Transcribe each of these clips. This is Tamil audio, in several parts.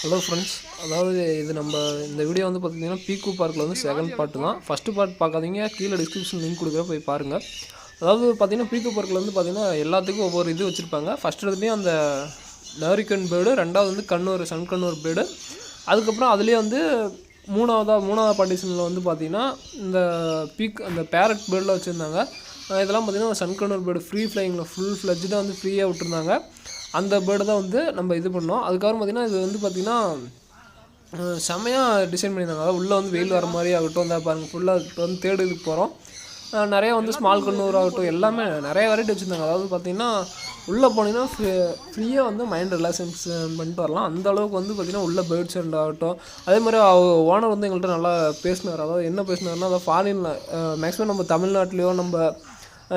ஹலோ ஃப்ரெண்ட்ஸ், அதாவது இது நம்ம இந்த வீடியோ வந்து பார்த்திங்கன்னா பீக்கு பார்க்கில் வந்து செகண்ட் பார்ட்டு தான். ஃபஸ்ட்டு பார்ட் பார்க்காதீங்க, கீழே டிஸ்கிரிப்ஷன் லிங்க் கொடுக்குறேன், போய் பாருங்கள். அதாவது பார்த்திங்கன்னா பீக்கு பார்க்கில் வந்து பார்த்திங்கன்னா எல்லாத்துக்கும் ஒவ்வொரு இது வச்சுருப்பாங்க. ஃபஸ்ட் இடத்துலையும் அந்த டாரிக்கன் பேர்டு, ரெண்டாவது வந்து கண்ணூர் சன்கண்ணூர் பேர்டு, அதுக்கப்புறம் அதுலேயே வந்து மூணாவது பார்ட்டிஷனில் வந்து பார்த்திங்கன்னா இந்த அந்த பேரட் பேர்டில் வச்சுருந்தாங்க. இதெல்லாம் பார்த்திங்கன்னா சன்கண்ணூர் பேர்டு ஃப்ரீ ஃப்ளைங்கில் ஃபுல் ஃப்ளெஜ்டாக வந்து ஃப்ரீயாக விட்டுருந்தாங்க. அந்த பேர்டு தான் வந்து நம்ம இது பண்ணோம். அதுக்கப்புறம் பார்த்திங்கன்னா இது வந்து பார்த்திங்கன்னா செம்மையாக டிசைன் பண்ணியிருந்தாங்க. அதாவது உள்ளே வந்து வெயில் வர மாதிரி ஆகட்டும், அந்த பாருங்கள் ஃபுல்லாக இப்போ வந்து தேர்டு இதுக்கு போகிறோம். நிறையா வந்து ஸ்மால் கண்ணூர் ஆகட்டும், எல்லாமே நிறைய வெரைட்டி வச்சுருந்தாங்க. அதாவது பார்த்திங்கன்னா உள்ளே போனீங்கன்னா ஃப்ரீயாக வந்து மைண்ட் ரிலாக்ஸேஷன் பண்ணிட்டு வரலாம். அந்த அளவுக்கு வந்து பார்த்திங்கன்னா உள்ள பேர்ட்ஸ் அண்ட் ஆகட்டும். அதே மாதிரி ஓனர் வந்து எங்கள்கிட்ட நல்லா பேசினார். அதாவது என்ன பேசினார்னா, அதாவது ஃபாரினில் மேக்ஸிமம் நம்ம தமிழ்நாட்டிலையோ நம்ம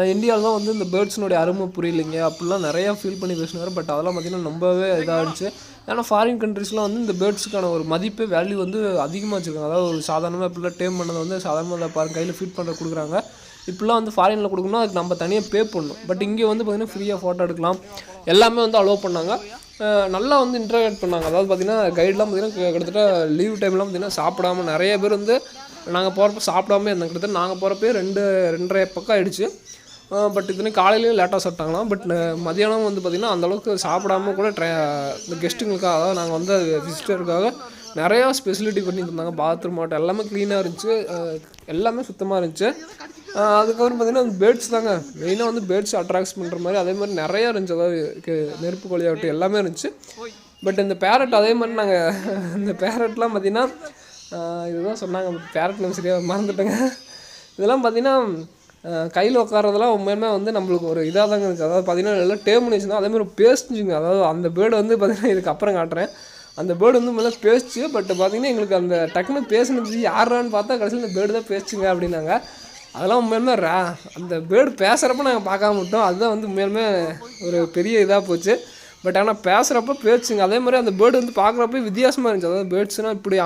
இந்தியாவில் தான் வந்து இந்த பேர்ட்ஸினுடைய அருமை புரியலைங்க அப்படிலாம் நிறையா ஃபீல் பண்ணி பேசினார். பட் அதெல்லாம் பார்த்திங்கன்னா ரொம்பவே இதாக இருந்துச்சு. ஏன்னா ஃபாரின் கண்ட்ரீஸ்லாம் வந்து இந்த பேர்ட்ஸுக்கான ஒரு மதிப்பு வேல்யூ வந்து அதிகமாக வச்சுருக்காங்க. அதாவது ஒரு சாதாரணமாக இப்படிலாம் டேம் பண்ணதை வந்து சாதாரணமாக பாருங்க கையில் ஃபீட் பண்ணுற கொடுக்குறாங்க. இப்படிலாம் வந்து ஃபாரினில் கொடுக்கணும், அதுக்கு நம்ம தனியாக பே பண்ணணும். பட் இங்கே வந்து பார்த்திங்கன்னா ஃப்ரீயாக ஃபோட்டோ எடுக்கலாம், எல்லாமே வந்து அலோவ் பண்ணாங்க. நல்லா வந்து இன்ட்ராக்ட் பண்ணாங்க. அதாவது பார்த்திங்கன்னா கைடெலாம் பார்த்திங்கன்னா கிட்டத்தட்ட லீவ் டைம்லாம் பார்த்திங்கன்னா சாப்பிடாம நிறைய பேர் வந்து நாங்கள் போகிறப்ப சாப்பிடாமே இருந்தாங்க. கிட்டத்தட்ட நாங்கள் போகிறப்பே 2:30 பக்கம் ஆகிடுச்சு. பட் இதுன்னு காலையிலேயும் லேட்டாக சாப்பிட்டாங்களாம். பட் மதியானம் வந்து பார்த்திங்கன்னா அந்தளவுக்கு சாப்பிடாம கூட இந்த கெஸ்ட்டுங்களுக்காக, அதாவது நாங்கள் வந்து விசிட்டருக்காக நிறையா ஸ்பெசிலிட்டி பண்ணி தந்தாங்க. பாத்ரூம் ஆகட்டும் எல்லாமே க்ளீனாக இருந்துச்சு, எல்லாமே சுத்தமாக இருந்துச்சு. அதுக்கப்புறம் பார்த்திங்கன்னா அந்த பேர்ட்ஸ் தாங்க மெயினாக வந்து பேர்ட்ஸ் அட்ராக்ட் பண்ணுற மாதிரி அதே மாதிரி நிறையா இருந்துச்சு. அதாவது நெருப்பு கோழியாகட்டும் எல்லாமே இருந்துச்சு. பட் இந்த பேரட் அதே மாதிரி நாங்கள் இந்த பேரட்லாம் பார்த்திங்கன்னா இதுதான் சொன்னாங்க. பேரட் நம்ம சரியாக மறந்துட்டேங்க. இதெல்லாம் பார்த்திங்கன்னா கையில் உட்காரதெல்லாம் உண்மையுமே வந்து நம்மளுக்கு ஒரு இதாக தாங்க இருந்துச்சு. அதாவது பார்த்திங்கன்னா எல்லாம் டேம் பண்ணிச்சுன்னா அதேமாதிரி பேசிச்சுங்க. அதாவது அந்த பேர்டு வந்து பார்த்திங்கன்னா இதுக்கு அப்புறம் காட்டுறேன். அந்த பேர்டு வந்து மேலே பேசிச்சு. பட் பார்த்திங்கன்னா எங்களுக்கு அந்த டக்குன்னு பேசினது யாரான்னு பார்த்தா கடைசியில் இந்த பேர்டு தான் பேசிச்சுங்க அப்படின்னாங்க. அதெல்லாம் உண்மையுமே அந்த பேர்டு பேசுகிறப்ப நாங்கள் பார்க்காம விட்டோம். அதுதான் வந்து உண்மையுமே ஒரு பெரிய இதாக போச்சு. பட் ஆனால் பேசுகிறப்ப பேசுச்சுங்க. அதே மாதிரி அந்த பேர்டு வந்து பார்க்குறப்ப வித்தியாசமாக இருந்துச்சு. அதாவது பேர்ட்ஸ்னால் இப்படி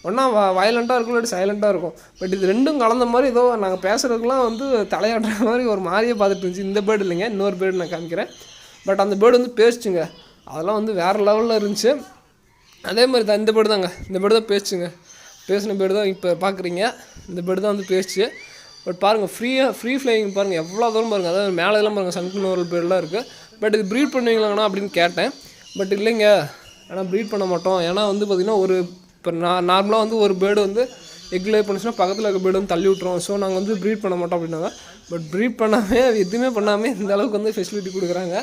ஒன்றா வயலண்ட்டாக இருக்கும், இல்லாட்டி சைலண்ட்டாக இருக்கும். பட் இது ரெண்டும் கலந்த மாதிரி ஏதோ நாங்கள் பேசுகிறதுக்குலாம் வந்து தலையாடுற மாதிரி ஒரு மாதிரியே பார்த்துட்டு இருந்துச்சு. இந்த பேர்டு இல்லைங்க, இன்னொரு பேர்டு நான் காமிக்கிறேன். பட் அந்த பேர்டு வந்து பேசிச்சுங்க. அதெல்லாம் வந்து வேறு லெவலில் இருந்துச்சு. அதே மாதிரி தான் இந்த பேர்டு தாங்க, இந்த பேர்டு தான் பேசிச்சுங்க. பேசின பேர்டு தான் இப்போ பார்க்குறீங்க. இந்த பேர்டு தான் வந்து பேசிச்சு. பட் பாருங்கள் ஃப்ரீ ஃப்ளைங் பாருங்கள் எவ்வளோ தூரம் பாருங்கள். அதாவது மேலே இதெல்லாம் பாருங்கள் சன்கண்ணூர் பேர்டெலாம் இருக்குது. பட் இது ப்ரீட் பண்ணுவீங்களாங்கண்ணா அப்படின்னு கேட்டேன். பட் இல்லைங்க, ஆனால் ப்ரீட் பண்ண மாட்டோம். ஏன்னா வந்து பார்த்திங்கன்னா இப்போ நார்மலாக வந்து ஒரு பேர்டு வந்து எக் லே பண்ணுச்சுன்னா பக்கத்தில் இருக்க பேர்டு வந்து தள்ளி விட்ருவோம். ஸோ நாங்கள் வந்து ப்ரீட் பண்ண மாட்டோம் அப்படின்னாங்க. பட் ப்ரீட் பண்ணாமல் எதுவுமே பண்ணாமல் இந்த அளவுக்கு வந்து ஃபெசிலிட்டி கொடுக்குறாங்க.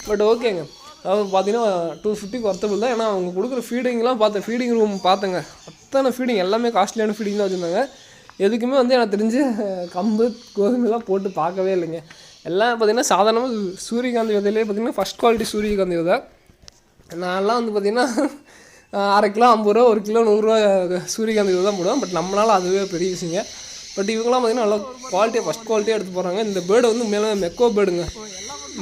பட் ஓகேங்க, அதாவது பார்த்தீங்கன்னா 250 ஒர்த்தபிள் தான். ஏன்னா அவங்க கொடுக்குற ஃபீடிங்லாம் ஃபீடிங் ரூம் பார்த்தேங்க. அத்தனை ஃபீடிங் எல்லாமே காஸ்ட்லியான ஃபீடிங் தான் வச்சுருந்தாங்க. எதுக்குமே வந்து எனக்கு தெரிஞ்சு கம்பு கோதுமைலாம் போட்டு பார்க்கவே இல்லைங்க. எல்லாம் பார்த்திங்கன்னா சாதாரணமாக சூரியகாந்தி விதையிலே பார்த்திங்கன்னா ஃபஸ்ட் குவாலிட்டி சூரியகாந்தி விதை. நான்லாம் வந்து பார்த்திங்கன்னா 1/2 கிலோ 50 ரூபா, 1 கிலோ 100 ரூபா சூரியகாந்தி தான் போடுவோம். பட் நம்மளால் அதுவே பெரிய விஷயங்க. பட் இவங்களாம் பார்த்திங்கன்னா நல்லா குவாலிட்டியாக ஃபஸ்ட் குவாலிட்டியாக எடுத்து போகிறாங்க. இந்த பேர்டு வந்து மேலே மெக்கோ பேர்டுங்க.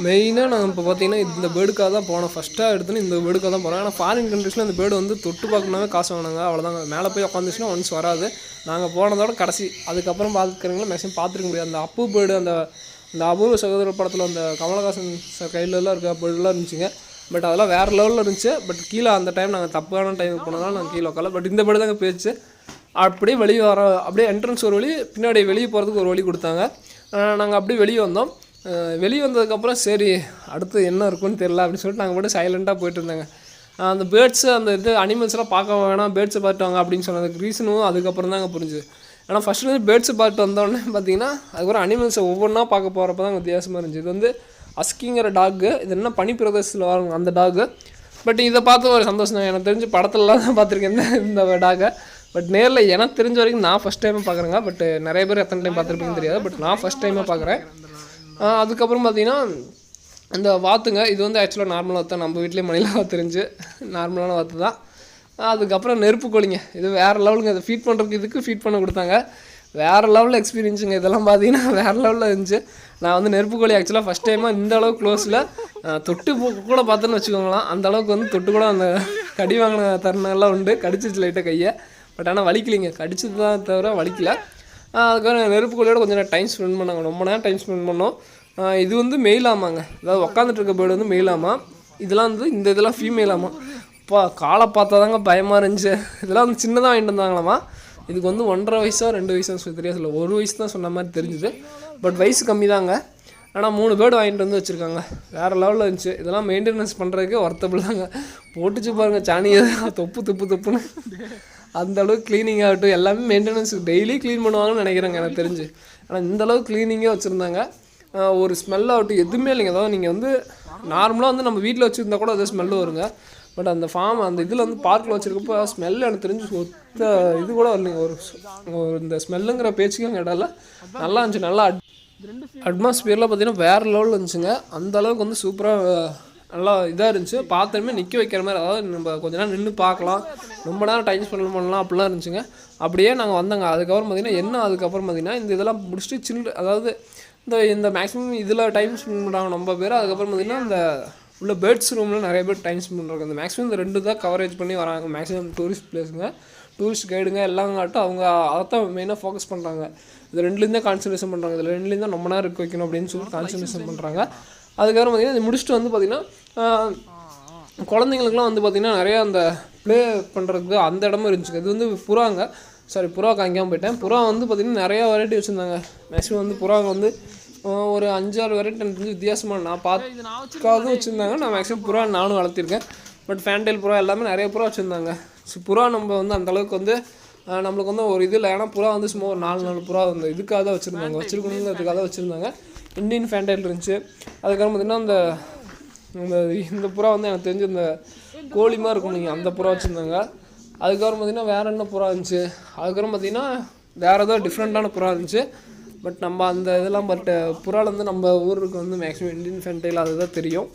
மெயினாக நாங்கள் இப்போ பார்த்திங்கன்னா இந்த பேர்டுக்காக தான் போனோம். ஃபஸ்ட்டாக எடுத்துன்னு இந்த பேர்டுக்காக தான் போகிறோம். ஆனால் ஃபாரின் கண்ட்ரீஸில் இந்த பேர்டு வந்து தொட்டு பார்க்கணுனாவே காசு வாங்கினாங்க. அவ்வளோதாங்க, மேலே போய் உட்காந்துச்சுன்னா ஒன்ஸ் வராது. நாங்கள் போனதோட கடைசி, அதுக்கப்புறம் பார்த்துக்கிறவங்களும் மேக்ஸிமம் பார்த்துருக்க முடியாது. அந்த அப்பு பேர்டு, அந்த அபூர்வ சகோதர படத்தில் அந்த கமலஹாசன் கையிலலாம் இருக்க பேர்டுலாம் இருந்துச்சுங்க. பட் அதெல்லாம் வேறு லெவலில் இருந்துச்சு. பட் கீழே அந்த டைம் நாங்கள் தப்பான டைமுக்கு போனதால் நாங்கள் கீழே உட்கால. பட் இந்த பேர்டு தாங்க பேச்சு. அப்படியே வெளியே அப்படியே என்ட்ரன்ஸ் ஒரு வழி, பின்னாடி வெளியே போகிறதுக்கு ஒரு வழி கொடுத்தாங்க. நாங்கள் அப்படியே வெளியே வந்தோம். வெளியே வந்ததுக்கப்புறம் சரி அடுத்து என்ன இருக்குன்னு தெரியல அப்படின்னு சொல்லிட்டு நாங்கள் மட்டும் சைலண்ட்டாக போயிட்டு இருந்தாங்க. அந்த பேர்ட்ஸு அந்த அனிமல்ஸ்லாம் பார்க்க வேணாம், பேர்ட்ஸை பார்த்து வாங்க அப்படின்னு சொன்னதுக்கு ரீசனும் அதுக்கப்புறம் தாங்க புரிஞ்சுது. ஏன்னா ஃபஸ்ட்டு வந்து பேர்ட்ஸை பார்த்து வந்தோடனே பார்த்திங்கன்னா அதுக்கப்புறம் அனிமல்ஸை ஒவ்வொன்றா பார்க்க போகிறப்ப தான் வித்தியாசமாக இருந்துச்சு. இது வந்து அஸ்கிங்கிற டாக்கு, இது என்ன பனி பிரதேசத்தில் வரும் அந்த டாகு. பட் இதை பார்த்து ஒரு சந்தோஷம் தான். எனக்கு தெரிஞ்சு படத்துலலாம் தான் பார்த்துருக்கேன் இந்த டாகை. பட் நேரில் எனக்கு தெரிஞ்ச வரைக்கும் நான் ஃபஸ்ட் டைமாக பார்க்குறேங்க. பட் நிறைய பேர் எத்தனை டைம் பார்த்துருப்பீங்கன்னு தெரியாது. பட் நான் ஃபஸ்ட் டைமாக பார்க்குறேன். அதுக்கப்புறம் பார்த்திங்கன்னா இந்த வாத்துங்க, இது வந்து ஆக்சுவலாக நார்மலாக வாத்து, நம்ம வீட்லேயே மணிலாம் வாத்து இருந்துச்சு, நார்மலான வாத்து தான். அதுக்கப்புறம் நெருப்பு கோழிங்க, இது வேறு லெவலுங்க. இதை ஃபீட் பண்ணுறதுக்கு இதுக்கு ஃபீட் பண்ண கொடுத்தாங்க. வேறு லெவலில் எக்ஸ்பீரியன்ஸுங்க. இதெல்லாம் பார்த்தீங்கன்னா வேறு லெவலில் இருந்துச்சு. நான் வந்து நெருப்பு கோழி ஆக்சுவலாக ஃபஸ்ட் டைமாக இந்த அளவுக்கு க்ளோஸில் தொட்டு கூட பார்த்தேன்னு வச்சுக்கோங்களேன். அந்த அளவுக்கு வந்து தொட்டு கூட அந்த கடி வாங்கின தருணம்லாம் உண்டு. கடிச்சிச்சு லைட்டாக கையை. பட் ஆனால் வலிக்கலைங்க, கடிச்சது தான் தவிர வலிக்கல. அதுக்கப்புறம் நெருப்பு கோழியோட கொஞ்சம் நேரம் டைம் ஸ்பெண்ட் பண்ணாங்க, ரொம்ப நேரம் டைம் ஸ்பெண்ட் பண்ணோம். இது வந்து மெயில் ஆமாங்க, அதாவது உட்காந்துட்டு இருக்க பேர்டு வந்து மெயில் ஆமாம். இதெல்லாம் வந்து இந்த இதெல்லாம் ஃபீமேல் ஆமாம். அப்பா காலை பார்த்தா தாங்க பயமாக இருந்துச்சு. இதெல்லாம் வந்து சின்னதாக வாங்கிட்டு வந்தாங்களாமா. இதுக்கு வந்து 1.5 வயசோ 2 வயசோ தெரியாது, இல்லை 1 வயசு தான் சொன்ன மாதிரி தெரிஞ்சுது. பட் வயசு கம்மி தாங்க. ஆனால் 3 பேர்டு வாங்கிட்டு வந்து வச்சுருக்காங்க. வேறு லெவலில் இருந்துச்சு. இதெல்லாம் மெயின்டெனன்ஸ் பண்ணுறதுக்கு ஒர்த்தபிள் தாங்க. போட்டுச்சு பாருங்கள் சாணியை தொப்புன்னு. அந்தளவுக்கு க்ளீனிங் ஆகட்டும் எல்லாமே மெயின்டெனன்ஸ் டெய்லி க்ளீன் பண்ணுவாங்கன்னு நினைக்கிறேங்க எனக்கு தெரிஞ்சு. ஆனால் இந்தளவுக்கு க்ளீனிங்கே வச்சுருந்தாங்க. ஒரு ஸ்மெல் ஆகட்டும் எதுவுமே இல்லைங்க. அதாவது நீங்கள் வந்து நார்மலாக வந்து நம்ம வீட்டில் வச்சுருந்தா கூட அது ஸ்மெல்லு வருங்க. பட் அந்த ஃபார்ம் அந்த இதில் வந்து பார்க்கில் வச்சுருக்கப்போ ஸ்மெல் எனக்கு தெரிஞ்சு ஒத்த இது கூட இல்லைங்க. ஒரு இந்த ஸ்மெல்லுங்கிற பேச்சுக்கும் இடம்ல நல்லா இருந்துச்சு. நல்லா அட்மாஸ்பியரில் பார்த்தீங்கன்னா வேறு லெவலில் இருந்துச்சுங்க. அந்தளவுக்கு வந்து சூப்பராக நல்லா இதாக இருந்துச்சு. பார்த்தோமே நிற்க வைக்கிற மாதிரி, அதாவது நம்ம கொஞ்ச நேரம் நின்று பார்க்கலாம், ரொம்ப நேரம் டைம் ஸ்பெண்ட் பண்ணலாம் அப்படிலாம் இருந்துச்சுங்க. அப்படியே நாங்கள் வந்தோங்க. அதுக்கப்புறம் பார்த்திங்கன்னா அதுக்கப்புறம் பார்த்திங்கன்னா இந்த இதெல்லாம் முடிச்சுட்டு அதாவது இந்த மேக்ஸிமம் இதில் டைம் ஸ்பெண்ட் பண்ணுறாங்க ரொம்ப பேர். அதுக்கப்புறம் பார்த்திங்கன்னா இந்த உள்ள பேர்ட்ஸ் ரூமில் நிறைய பேர் டைம் ஸ்பெண்ட் பண்ணுறாங்க. இந்த மேக்ஸிமம் இந்த 2 தான் கவரேஜ் பண்ணி வராங்க. மேக்ஸிமம் டூரிஸ்ட் பிளேஸுங்க, டூரிஸ்ட் கைடுங்க எல்லாங்காட்டும் அவங்க அதைத்தான் மெயினாக ஃபோக்கஸ் பண்ணுறாங்க. இது 2லேருந்தே கான்சன்ட்ரேஷன் பண்ணுறாங்க. இதில் 2லேருந்து தான் ரொம்ப நேரம் இருக்க வைக்கணும் அப்படின்னு சொல்லி கான்சன்ட்ரேஷன் பண்ணுறாங்க. அதுக்கப்புறம் பார்த்திங்கன்னா இது முடிச்சுட்டு வந்து பார்த்திங்கன்னா குழந்தைங்களுக்குலாம் வந்து பார்த்திங்கன்னா நிறையா அந்த ப்ளே பண்ணுறதுக்கு அந்த இடமும் இருந்துச்சு. இது வந்து புறா காமிக்காமல் போயிட்டேன். புறா வந்து பார்த்திங்கன்னா நிறையா வெரைட்டி வச்சுருந்தாங்க. மேக்ஸிமம் வந்து புறாங்க வந்து ஒரு 5-6 வெரைட்டி எனக்கு தெரிஞ்சு வித்தியாசமாக நான் பார்க்காதும் வச்சுருந்தாங்க. நான் மேக்ஸிமம் புறா நானும் வளர்த்திருக்கேன். பட் ஃபேன்டைல் புறா எல்லாமே நிறைய புறா வச்சுருந்தாங்க. ஸோ புறா நம்ம வந்து அந்தளவுக்கு வந்து நம்மளுக்கு வந்து ஒரு இது இல்லை. ஏன்னா புறா வந்து சும்மா ஒரு 4 புறா வந்து இதுக்காக தான் வச்சுருக்கணுங்கிறதுக்காக தான் வச்சுருந்தாங்க. இண்டியன் ஃபேன்டைல் இருந்துச்சு. அதுக்கப்புறம் பார்த்திங்கன்னா இந்த புறா வந்து எனக்கு தெரிஞ்சு இந்த கோழிமாக இருக்கும் நீங்கள் அந்த புறா வச்சுருந்தாங்க. அதுக்கப்புறம் பார்த்திங்கன்னா வேறு என்ன புறா இருந்துச்சு. அதுக்கப்புறம் பார்த்திங்கன்னா வேறு ஏதோ டிஃப்ரெண்ட்டான புறா இருந்துச்சு. பட் நம்ம அந்த இதெல்லாம் புறாவில் வந்து நம்ம ஊருக்கு வந்து மேக்ஸிமம் இண்டியன் ஃபேன்டைல் அதுதான் தெரியும்.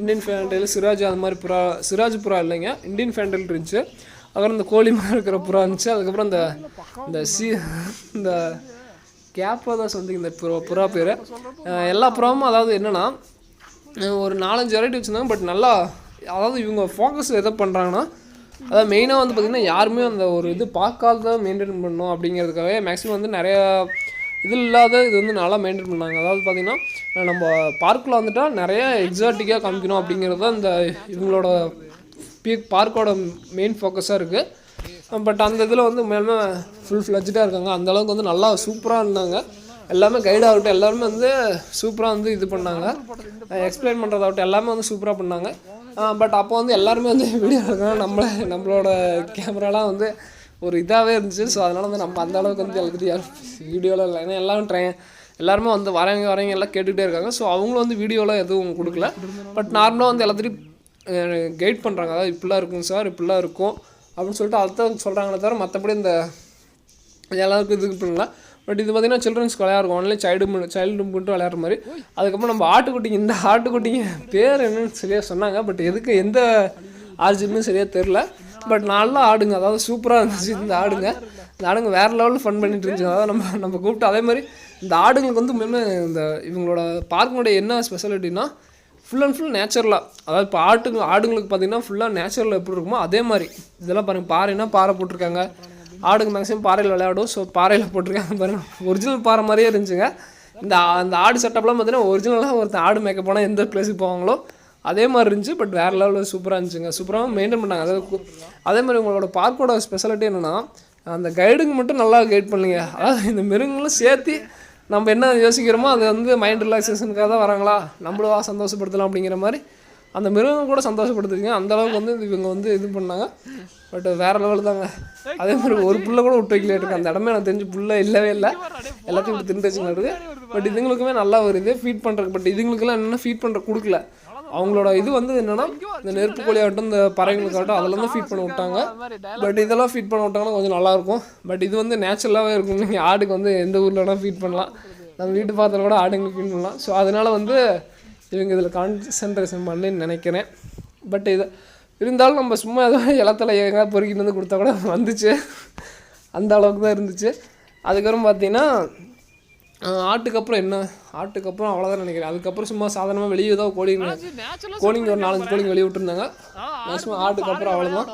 இண்டியன் ஃபேன்டைல் சிராஜ் அது மாதிரி சிராஜ் புறா இல்லைங்க, இண்டியன் ஃபேன்டைல் இருந்துச்சு. அப்புறம் இந்த கோழி மாதிரி இருக்கிற புறா இருந்துச்சு. அதுக்கப்புறம் இந்த கேப்பாக தான் சம்திங் இந்த புறா பேர். எல்லா புறாவும் அதாவது என்னென்னா ஒரு 4-5 வெரைட்டி வச்சுருந்தாங்க. பட் நல்லா அதாவது இவங்க ஃபோக்கஸ் எதை பண்ணுறாங்கன்னா அதாவது மெயினாக வந்து பார்த்திங்கன்னா யாருமே அந்த ஒரு இது பார்க்காத மெயின்டைன் பண்ணணும் அப்படிங்கிறதுக்காகவே மேக்ஸிமம் வந்து நிறையா இது வந்து நல்லா மெயின்டைன் பண்ணாங்க. அதாவது பார்த்திங்கன்னா நம்ம பார்க்கில் வந்துட்டால் நிறையா எக்ஸாட்டிக்காக காமிக்கணும் அப்படிங்கிறது தான் இந்த இவங்களோட பீக் பார்க்கோட மெயின் ஃபோக்கஸாக இருக்குது. பட் அந்த இதில் வந்து மேலே ஃபுல் ஃப்ளெஜ்டாக இருக்காங்க. அந்தளவுக்கு வந்து நல்லா சூப்பராக இருந்தாங்க. எல்லாமே கைடாகட்டும் எல்லாருமே வந்து சூப்பராக வந்து இது பண்ணாங்க. எக்ஸ்பிளைன் பண்ணுறதாகட்டும் எல்லாமே வந்து சூப்பராக பண்ணாங்க. பட் அப்போ வந்து எல்லாருமே வந்து வீடியோ எடுக்கணும். நம்மளோட கேமராலாம் வந்து ஒரு இதாகவே இருந்துச்சு. ஸோ அதனால் வந்து நம்ம அந்த அளவுக்கு வந்து எல்லாத்தையும் வீடியோவில் இல்லை. ஏன்னா எல்லாருமே வந்து வரவங்க எல்லாம் கேட்டுகிட்டே இருக்காங்க. ஸோ அவங்களும் வந்து வீடியோவில் எதுவும் கொடுக்கல. பட் நார்மலாக வந்து எல்லாத்தையும் கைட் பண்ணுறாங்க. அதாவது இப்படிலாம் இருக்கும் சார், இப்படிலாம் இருக்கும் அப்படின்னு சொல்லிட்டு அதுதான் சொல்கிறாங்களே தவிர மற்றபடி இந்த எல்லாருக்கும் இது பண்ணல. பட் இது பார்த்திங்கன்னா சில்ட்ரன்ஸ்க்கு விளையாடுறோம். ஒன்லி சைல்டு மட்டும் விளையாடுற மாதிரி. அதுக்கப்புறம் நம்ம இந்த ஆட்டுக்குட்டிங்க பேர் என்னன்னு சரியாக சொன்னாங்க. பட் எந்த ஆர்ஜின்னு சரியாக தெரில. பட் நல்லா ஆடுங்க, அதாவது சூப்பராக இருந்துச்சு இந்த ஆடுங்க வேறு லெவலில் ஃபன் பண்ணிட்டு இருந்துச்சு. அதாவது நம்ம கூப்பிட்டு அதே மாதிரி இந்த ஆடுங்களுக்கு வந்து மெயினாக இந்த இவங்களோட பார்க்கினுடைய என்ன ஸ்பெஷாலிட்டினா ஃபுல் அண்ட் ஃபுல் நேச்சுரலாக, அதாவது இப்போ ஆடுங்களுக்கு பார்த்திங்கன்னா ஃபுல்லாக நேச்சுரலில் எப்படி இருக்குமோ அதே மாதிரி இதெல்லாம் பாருங்கள். பாறை போட்டிருக்காங்க. ஆடுங்க மேக்ஸிமம் பாறையில் விளையாடும். ஸோ பாறையில் போட்டிருக்காங்க பாருங்கள். ஒரிஜினல் பாறை மாதிரியே இருந்துச்சுங்க. அந்த ஆடு செட்டப்லாம் பார்த்திங்கன்னா ஒரிஜினலாக ஒருத்தர் ஆடு மேய்க்க போனால் எந்த பிளேஸுக்கு போவாங்களோ அதே மாதிரி இருந்துச்சு. பட் வேறு லெவலில் சூப்பராக இருந்துச்சுங்க. சூப்பராக மெயின்டைன் பண்ணாங்க. அதாவது அதே மாதிரி உங்களோட பார்க்கோட ஸ்பெஷாலிட்டி என்னென்னா அந்த கைடுங்க மட்டும் நல்லா கைட் பண்ணுங்க. அதாவது இந்த மிருகங்களும் சேர்த்து நம்ம என்ன யோசிக்கிறோமோ அது வந்து மைண்ட் ரிலாக்ஸேஷனுக்காக தான் வராங்களா, நம்மளும் சந்தோஷப்படுத்தலாம் அப்படிங்கிற மாதிரி அந்த மிருகம் கூட சந்தோஷப்படுத்துறீங்க. அந்தளவுக்கு வந்து இவங்க வந்து இது பண்ணாங்க. பட் வேறு லெவல் தாங்க. அதே மாதிரி ஒரு புல்லை கூட விட்டு வைக்கல இருக்கு. அந்த இடமே எனக்கு தெரிஞ்சு புல்லை இல்லவே இல்லை, எல்லாத்தையும் விட்டு திண்டு வச்சுக்கிட்டு. பட் இதுங்களுக்குமே நல்லா வருது ஃபீட் பண்ணுறதுக்கு. பட் இதுங்களுக்கெல்லாம் என்னென்னா ஃபீட் பண்ணுற கொடுக்கல. அவங்களோட இது வந்து என்னென்னா இந்த நெருப்பு கோழியாகட்டும் இந்த பறவைங்களுக்காகட்டும் அதெல்லாம் தான் ஃபீட் பண்ண விட்டாங்க. பட் இதெல்லாம் ஃபீட் பண்ண விட்டாங்கன்னா கொஞ்சம் நல்லாயிருக்கும். பட் இது வந்து நேச்சுரலாகவே இருக்கும். நீங்கள் ஆடுக்கு வந்து எந்த ஊரில் வேணால் ஃபீட் பண்ணலாம். நம்ம வீட்டு பார்த்தாலும் கூட ஆடுங்களுக்கு ஃபீட் பண்ணலாம். ஸோ அதனால் வந்து இவங்க இதில் கான்சன்ட்ரேஷன் பண்ணின்னு நினைக்கிறேன். பட் இது இருந்தாலும் நம்ம சும்மா எதாவது இலத்தில் எங்கேயாவது பொறுக்கிட்டு வந்து கொடுத்தா கூட வந்துச்சு. அந்த அளவுக்கு தான் இருந்துச்சு. அதுக்கப்புறம் பார்த்தீங்கன்னா ஆட்டுக்கப்புறம் அவ்வளோதான் நினைக்கிறேன். அதுக்கப்புறம் சும்மா சாதாரணமாக வெளியே தான் கோழிங்க ஒரு 4-5 கோழிங்க வெளியே விட்டுருந்தாங்க. மேக்ஸிமம் ஆட்டுக்கப்புறம் அவ்வளோதான்.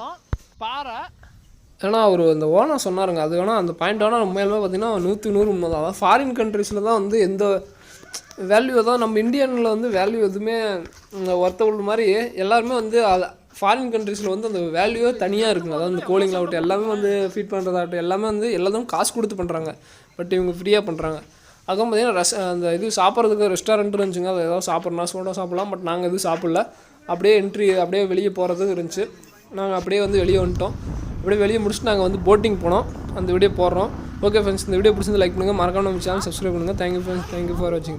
ஏன்னா அவர் இந்த ஓனர் சொன்னாருங்க, அது வேணால் அந்த பாயிண்ட் வேணால் உண்மையிலுமே பார்த்திங்கன்னா 100 உண்மை தான். அதான் ஃபாரின் கண்ட்ரீஸில் தான் வந்து எந்த வேல்யூ தான் நம்ம இந்தியனில் வந்து வேல்யூ எதுவுமே ஒர்த்தபுள் மாதிரி எல்லாருமே வந்து அதை ஃபாரின் கண்ட்ரீஸில் வந்து அந்த வேல்யூவே தனியாக இருக்குங்க. அதாவது இந்த கோலிங் ஆகட்டும் எல்லாமே வந்து ஃபீட் பண்ணுறதாகட்டும் எல்லாமே வந்து எல்லாத்தையும் காசு கொடுத்து பண்ணுறாங்க. பட் இவங்க ஃப்ரீயாக பண்ணுறாங்க. அதுவும் பார்த்தீங்கன்னா அந்த இது சாப்பிட்றதுக்கு ரெஸ்டாரண்ட் இருந்துச்சுங்க. அது ஏதாவது சாப்பிட்றனா சோடா சாப்பிட்லாம். பட் நாங்கள் எதுவும் சாப்பிடல. அப்படியே என்ட்ரி அப்படியே வெளியே போகிறதுக்கு இருந்துச்சு. நாங்கள் அப்படியே வந்து வெளியே வந்துட்டோம். அப்படியே வெளியே முடிச்சுட்டு நாங்கள் வந்து போட்டிங் போனோம். அந்த வீடியோ போடுறோம். ஓகே ஃப்ரெண்ட்ஸ், இந்த வீடியோ பிடிச்சிருந்து லைக் பண்ணுங்கள். மறக்காம நம்ம சேனல் சப்ஸ்கிரைப் பண்ணுங்கள். தேங்க்யூ ஃப்ரெண்ட்ஸ், தேங்க்யூ ஃபார் வாட்சிங்.